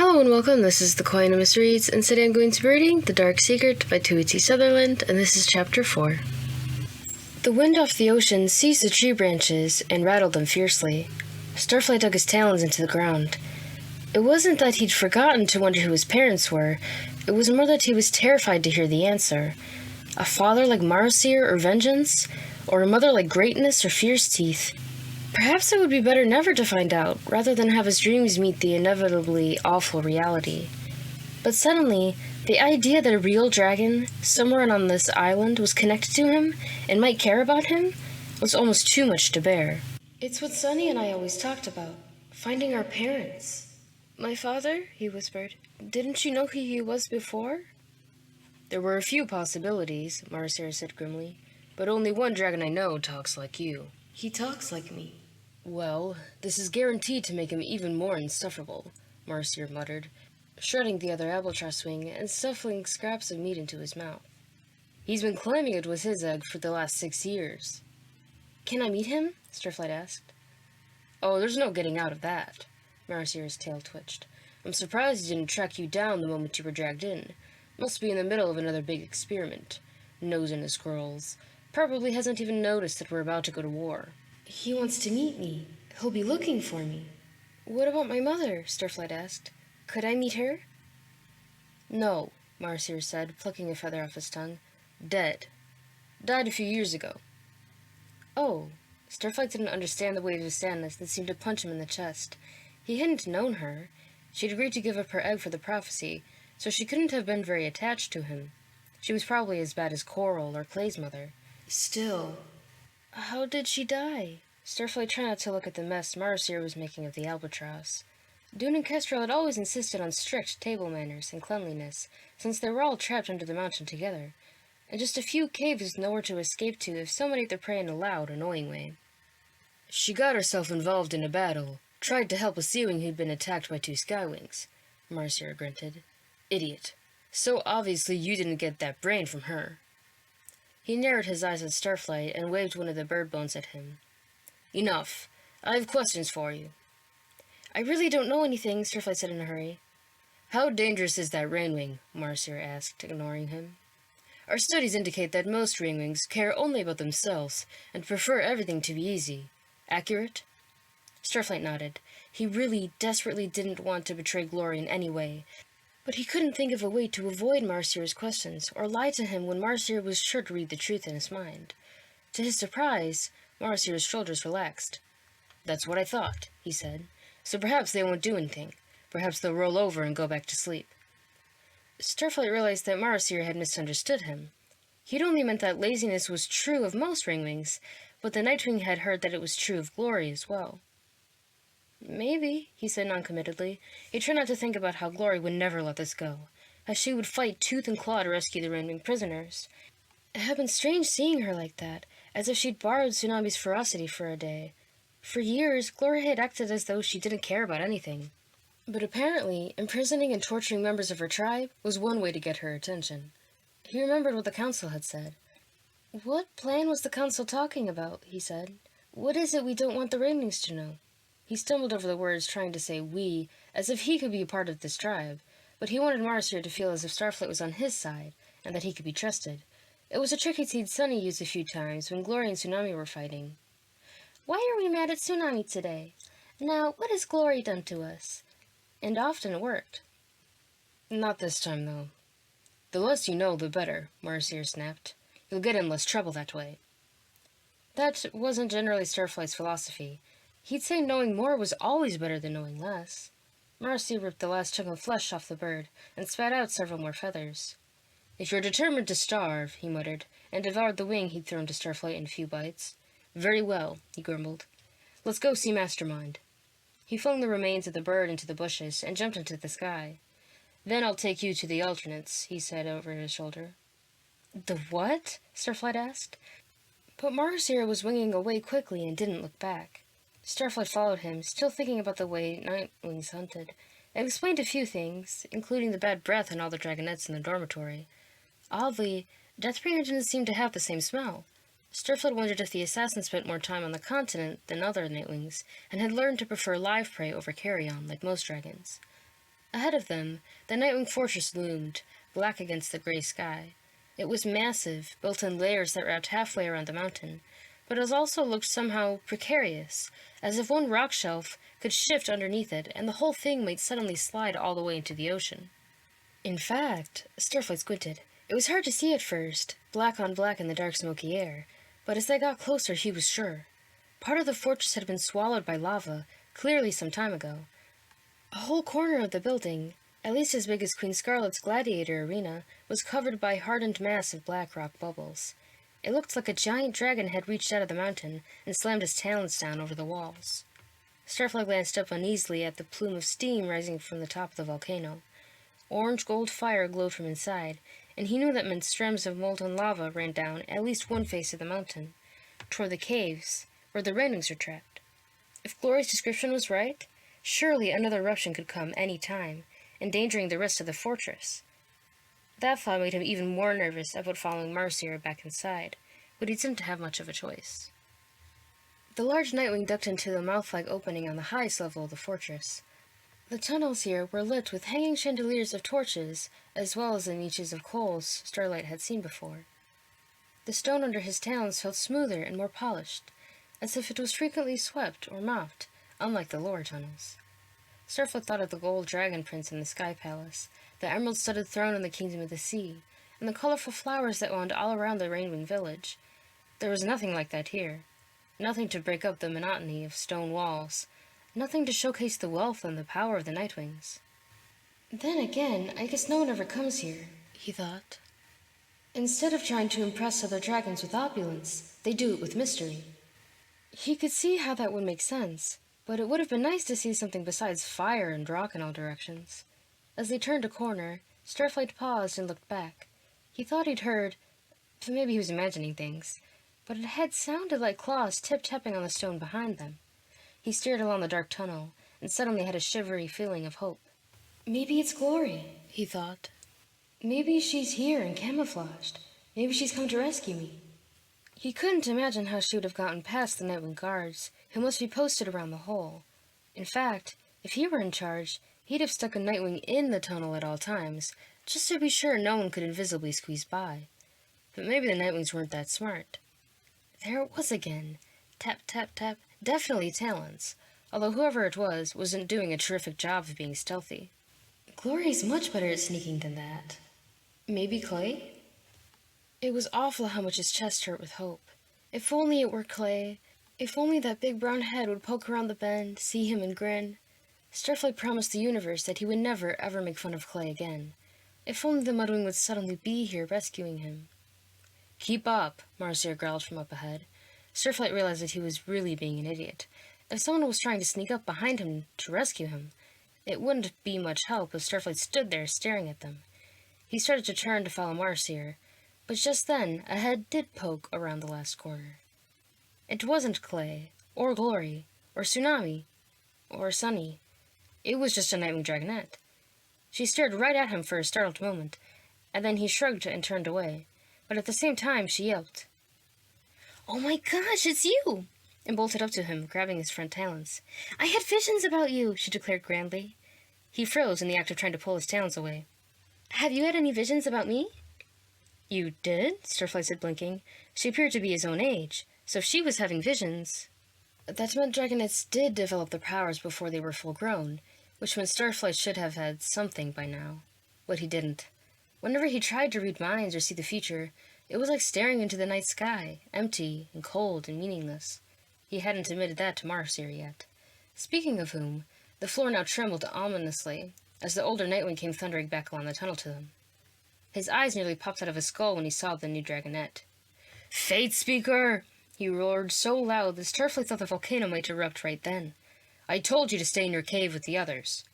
Hello and welcome, this is the Coin of Mysteries, and today I'm going to be reading The Dark Secret by Ch.4, Sutherland, and this is Chapter 4. The wind off the ocean seized the tree branches and rattled them fiercely. Starflight dug his talons into the ground. It wasn't that he'd forgotten to wonder who his parents were, it was more that he was terrified to hear the answer. A father like Marcyr or Vengeance, or a mother like Greatness or Fierce Teeth. Perhaps it would be better never to find out, rather than have his dreams meet the inevitably awful reality. But suddenly, the idea that a real dragon, somewhere on this island, was connected to him, and might care about him, was almost too much to bear. It's what Sunny and I always talked about, finding our parents. My father, he whispered, didn't you know who he was before? There were a few possibilities, Marcyr said grimly, but only one dragon I know talks like you. He talks like me. Well, this is guaranteed to make him even more insufferable, Marcyr muttered, shredding the other albatross wing and stuffing scraps of meat into his mouth. He's been claiming it was his egg for the last 6 years. Can I meet him? Starflight asked. Oh, there's no getting out of that. Marcyr's tail twitched. I'm surprised he didn't track you down the moment you were dragged in. Must be in the middle of another big experiment. Nose in his scrolls. Probably hasn't even noticed that we're about to go to war. He wants to meet me. He'll be looking for me. What about my mother? Starflight asked. Could I meet her? No, Marcyr said, plucking a feather off his tongue. Dead. Died a few years ago. Oh. Starflight didn't understand the wave of sadness that seemed to punch him in the chest. He hadn't known her. She'd agreed to give up her egg for the prophecy, so she couldn't have been very attached to him. She was probably as bad as Coral or Clay's mother. Still. How did she die? Starflight tried not to look at the mess Marcyr was making of the albatross. Dune and Kestrel had always insisted on strict table manners and cleanliness, since they were all trapped under the mountain together, and just a few caves with nowhere to escape to if somebody ate their prey in a loud, annoying way. She got herself involved in a battle, tried to help a sea-wing who'd been attacked by 2 skywings, Marcyr grunted. Idiot. So obviously you didn't get that brain from her. He narrowed his eyes at Starflight and waved one of the bird bones at him. Enough. I have questions for you. I really don't know anything, Starflight said in a hurry. How dangerous is that rainwing? Marcyr asked, ignoring him. Our studies indicate that most rainwings care only about themselves and prefer everything to be easy. Accurate? Starflight nodded. He really, desperately didn't want to betray Glory in any way, but he couldn't think of a way to avoid Marcyr's questions or lie to him when Marcyr was sure to read the truth in his mind. To his surprise, Marcyr's shoulders relaxed. That's what I thought, he said. So perhaps they won't do anything. Perhaps they'll roll over and go back to sleep. Starflight realized that Marcyr had misunderstood him. He'd only meant that laziness was true of most ringwings, but the Nightwing had heard that it was true of Glory as well. Maybe, he said noncommittedly. He tried not to think about how Glory would never let this go, how she would fight tooth and claw to rescue the Rainwing prisoners. It had been strange seeing her like that, as if she'd borrowed Tsunami's ferocity for a day. For years, Glory had acted as though she didn't care about anything. But apparently, imprisoning and torturing members of her tribe was one way to get her attention. He remembered what the council had said. What plan was the council talking about? He said. What is it we don't want the Rainwings to know? He stumbled over the words, trying to say we, as if he could be a part of this tribe, but he wanted Marcyr to feel as if Starflight was on his side, and that he could be trusted. It was a trick he'd seen Sunny use a few times when Glory and Tsunami were fighting. Why are we mad at Tsunami today? Now, what has Glory done to us? And often it worked. Not this time, though. The less you know, the better, Marcyr snapped. You'll get in less trouble that way. That wasn't generally Starflight's philosophy. He'd say knowing more was always better than knowing less. Marcyr ripped the last chunk of flesh off the bird and spat out several more feathers. If you're determined to starve, he muttered, and devoured the wing he'd thrown to Starflight in a few bites. Very well, he grumbled. Let's go see Mastermind. He flung the remains of the bird into the bushes and jumped into the sky. Then I'll take you to the alternates, he said over his shoulder. The what? Starflight asked. But Marcyr was winging away quickly and didn't look back. Starflight followed him, still thinking about the way Nightwings hunted, and explained a few things, including the bad breath in all the dragonettes in the dormitory. Oddly, Deathbringer didn't seem to have the same smell. Starflight wondered if the assassin spent more time on the continent than other Nightwings, and had learned to prefer live prey over carrion, like most dragons. Ahead of them, the Nightwing Fortress loomed, black against the gray sky. It was massive, built in layers that wrapped halfway around the mountain, but it also looked somehow precarious, as if one rock shelf could shift underneath it and the whole thing might suddenly slide all the way into the ocean. In fact, Starflight squinted. It was hard to see at first, black on black in the dark smoky air, but as they got closer he was sure. Part of the fortress had been swallowed by lava, clearly some time ago. A whole corner of the building, at least as big as Queen Scarlet's gladiator arena, was covered by hardened mass of black rock bubbles. It looked like a giant dragon had reached out of the mountain and slammed his talons down over the walls. Starflight glanced up uneasily at the plume of steam rising from the top of the volcano. Orange-gold fire glowed from inside, and he knew that meant streams of molten lava ran down at least one face of the mountain, toward the caves, where the rainings were trapped. If Glory's description was right, surely another eruption could come any time, endangering the rest of the fortress. That thought made him even more nervous about following Marcia back inside, but he didn't have much of a choice. The large Nightwing ducked into the mouth-like opening on the highest level of the fortress. The tunnels here were lit with hanging chandeliers of torches, as well as the niches of coals Starlight had seen before. The stone under his talons felt smoother and more polished, as if it was frequently swept or mopped, unlike the lower tunnels. Starflight thought of the gold dragon prince in the Sky Palace, the emerald-studded throne in the Kingdom of the Sea, and the colorful flowers that wound all around the Rainwing village. There was nothing like that here. Nothing to break up the monotony of stone walls. Nothing to showcase the wealth and the power of the Nightwings. Then again, I guess no one ever comes here, he thought. Instead of trying to impress other dragons with opulence, they do it with mystery. He could see how that would make sense, but it would have been nice to see something besides fire and rock in all directions. As they turned a corner, Starflight paused and looked back. He thought he'd heard, maybe he was imagining things, but it had sounded like claws tip-tapping on the stone behind them. He stared along the dark tunnel, and suddenly had a shivery feeling of hope. Maybe it's Glory, he thought. Maybe she's here and camouflaged. Maybe she's come to rescue me. He couldn't imagine how she would have gotten past the Nightwing guards, who must be posted around the hole. In fact, if he were in charge, he'd have stuck a Nightwing in the tunnel at all times, just to be sure no one could invisibly squeeze by. But maybe the Nightwings weren't that smart. There it was again. Tap, tap, tap. Definitely talons, although whoever it was wasn't doing a terrific job of being stealthy. Glory's much better at sneaking than that. Maybe Clay? It was awful how much his chest hurt with hope. If only it were Clay. If only that big brown head would poke around the bend, see him and grin. Starflight promised the universe that he would never, ever make fun of Clay again. If only the Mudwing would suddenly be here rescuing him. Keep up, Marcia growled from up ahead. Starflight realized that he was really being an idiot. If someone was trying to sneak up behind him to rescue him, it wouldn't be much help if Starflight stood there staring at them. He started to turn to follow Marcia, but just then a head did poke around the last corner. It wasn't Clay, or Glory, or Tsunami, or Sunny. It was just a Nightwing Dragonette. She stared right at him for a startled moment, and then he shrugged and turned away, but at the same time she yelped. "Oh my gosh, it's you!" and bolted up to him, grabbing his front talons. "I had visions about you," she declared grandly. He froze in the act of trying to pull his talons away. "Have you had any visions about me?" "You did?" Starflight said, blinking. She appeared to be his own age, so if she was having visions... That meant Dragonettes did develop their powers before they were full-grown, which meant Starflight should have had something by now. But he didn't. Whenever he tried to read minds or see the future, it was like staring into the night sky, empty and cold and meaningless. He hadn't admitted that to Marcia yet. Speaking of whom, the floor now trembled ominously as the older Nightwing came thundering back along the tunnel to them. His eyes nearly popped out of his skull when he saw the new Dragonette. "Fate Speaker!" he roared so loud that Starflight thought the volcano might erupt right then. "I told you to stay in your cave with the others."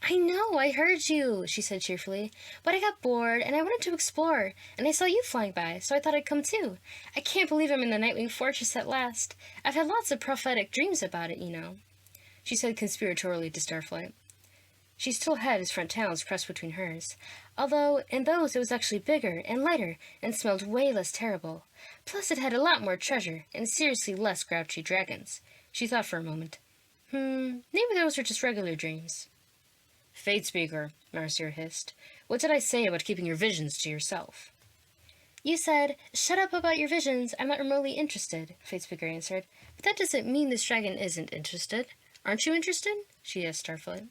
"I know, I heard you," she said cheerfully, "but I got bored, and I wanted to explore, and I saw you flying by, so I thought I'd come too. I can't believe I'm in the Nightwing Fortress at last. I've had lots of prophetic dreams about it, you know," she said conspiratorially to Starflight. She still had his front talons pressed between hers, although in those it was actually bigger and lighter and smelled way less terrible. Plus it had a lot more treasure and seriously less grouchy dragons. She thought for a moment. Maybe those were just regular dreams. Fate Speaker, Marcyr hissed. What did I say about keeping your visions to yourself? You said, shut up about your visions, I'm not remotely interested, Fate Speaker answered. But that doesn't mean this dragon isn't interested. Aren't you interested? She asked Starflight.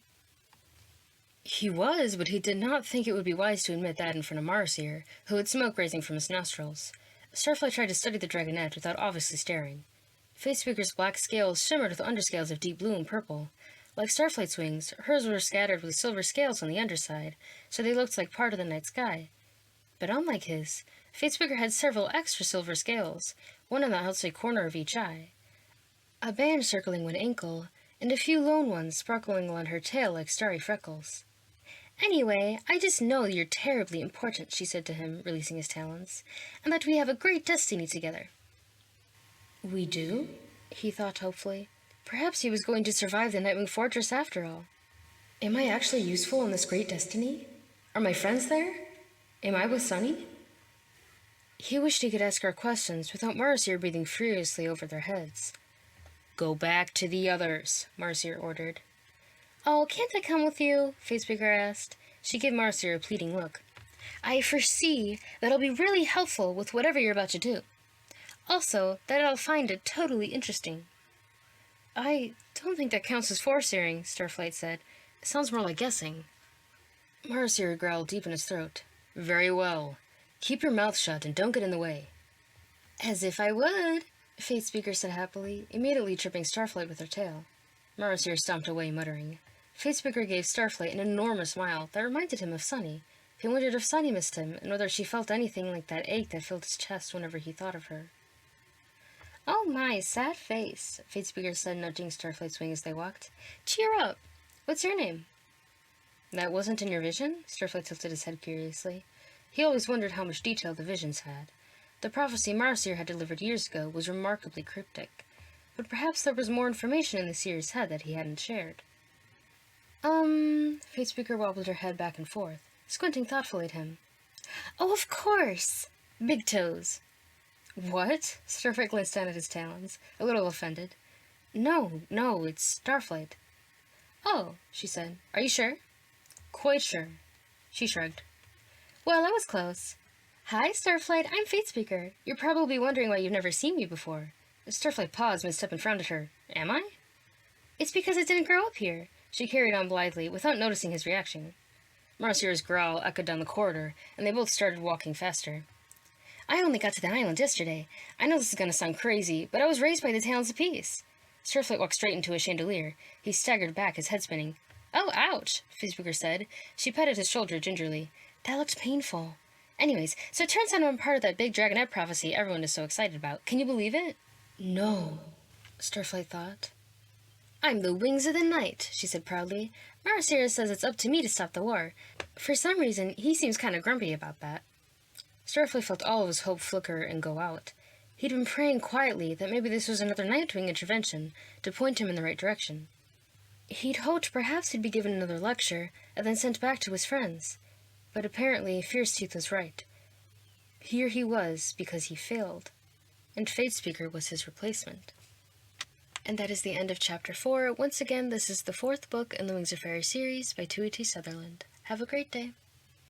He was, but he did not think it would be wise to admit that in front of Marcyr, who had smoke rising from his nostrils. Starflight tried to study the dragonette without obviously staring. Fate Speaker's black scales shimmered with underscales of deep blue and purple. Like Starflight's wings, hers were scattered with silver scales on the underside, so they looked like part of the night sky. But unlike his, Fate Speaker had several extra silver scales, one on the outside corner of each eye, a band circling one ankle, and a few lone ones sparkling on her tail like starry freckles. Anyway, I just know you're terribly important, she said to him, releasing his talons, and that we have a great destiny together. We do? He thought hopefully. Perhaps he was going to survive the Nightwing Fortress after all. Am I actually useful in this great destiny? Are my friends there? Am I with Sunny? He wished he could ask her questions without Marcyr breathing furiously over their heads. Go back to the others, Marcyr ordered. Oh, can't I come with you? Fate Speaker asked. She gave Marcyr a pleading look. I foresee that I'll be really helpful with whatever you're about to do. Also, that I'll find it totally interesting. I don't think that counts as force-hearing, Starflight said. It sounds more like guessing. Marcyr growled deep in his throat. Very well. Keep your mouth shut and don't get in the way. As if I would, Fate Speaker said happily, immediately tripping Starflight with her tail. Marcyr stomped away, muttering. Fate Speaker gave Starflight an enormous smile that reminded him of Sunny. He wondered if Sunny missed him, and whether she felt anything like that ache that filled his chest whenever he thought of her. Oh my, sad face, Fate Speaker said, nudging Starflight's wing as they walked. Cheer up! What's your name? That wasn't in your vision? Starflight tilted his head curiously. He always wondered how much detail the visions had. The prophecy Marcyr had delivered years ago was remarkably cryptic, but perhaps there was more information in the seer's head that he hadn't shared. Fate Speaker wobbled her head back and forth, squinting thoughtfully at him. Oh, of course! Big Toes. What? Starflight glanced down at his talons, a little offended. No, it's Starflight. Oh, she said. Are you sure? Quite sure. She shrugged. Well, I was close. Hi, Starflight, I'm Fate Speaker. You're probably wondering why you've never seen me before. Starflight paused mid-step and frowned at her. Am I? It's because I didn't grow up here, she carried on blithely, without noticing his reaction. Marcyr's growl echoed down the corridor, and they both started walking faster. I only got to the island yesterday. I know this is going to sound crazy, but I was raised by the Talons of Peace. Starflight walked straight into a chandelier. He staggered back, his head spinning. Oh, ouch, Fate Speaker said. She patted his shoulder gingerly. That looked painful. Anyways, so it turns out I'm part of that big dragonette prophecy everyone is so excited about. Can you believe it? No, Starflight thought. I'm the wings of the night, she said proudly. Marcyr says it's up to me to stop the war. For some reason, he seems kind of grumpy about that. Starflight felt all of his hope flicker and go out. He'd been praying quietly that maybe this was another Nightwing intervention to point him in the right direction. He'd hoped perhaps he'd be given another lecture and then sent back to his friends. But apparently Fierce-Teeth was right. Here he was because he failed, and Fate Speaker was his replacement. And that is the end of Chapter 4. Once again, this is the 4th book in the Wings of Fairy series by Ch.4 Sutherland. Have a great day.